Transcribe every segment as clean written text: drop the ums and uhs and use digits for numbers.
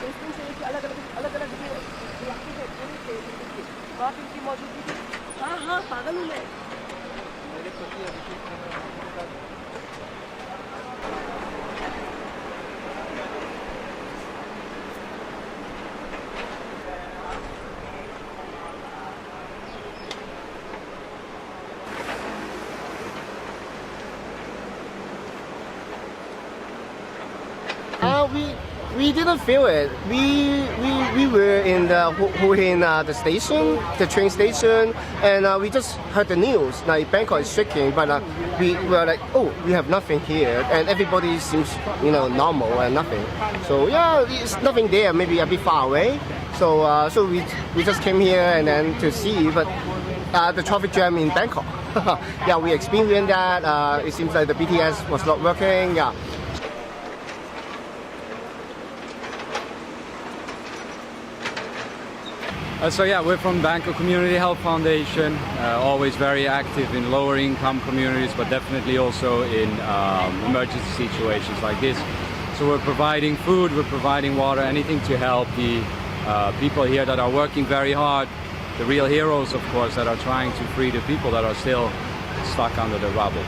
Instance है कि अलग अलग इलाके से पूरे थे वहाँ पे इनकी मौजूदगी थी हाँ हाँ पागल हूँ मैं मेरे पति We didn't feel it. We were in the the station, the train station, and we just heard the news like Bangkok is shaking, but we were like, oh, we have nothing here, and everybody seems normal and nothing. So yeah, it's nothing there. Maybe a bit far away. So we just came here and then to see, but the traffic jam in Bangkok. Yeah, we experienced that. It seems like the BTS was not working. Yeah. So yeah, we're from Bangkok Community Health Foundation, always very active in lower income communities, but definitely also in emergency situations like this. So we're providing food, we're providing water, anything to help the people here that are working very hard, the real heroes of course, that are trying to free the people that are still stuck under the rubble.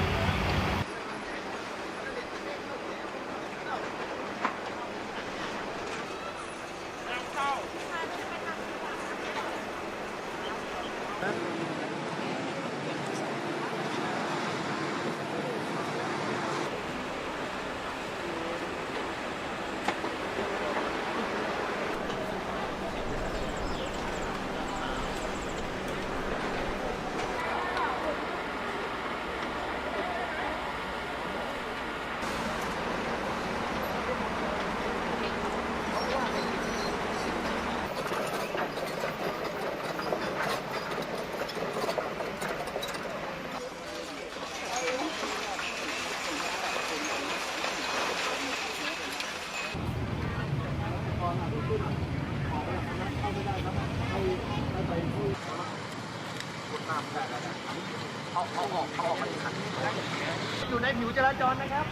อยู่ในผิวจราจรนะครับ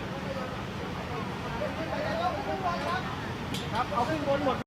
ครับเอาขึ้นบนหมด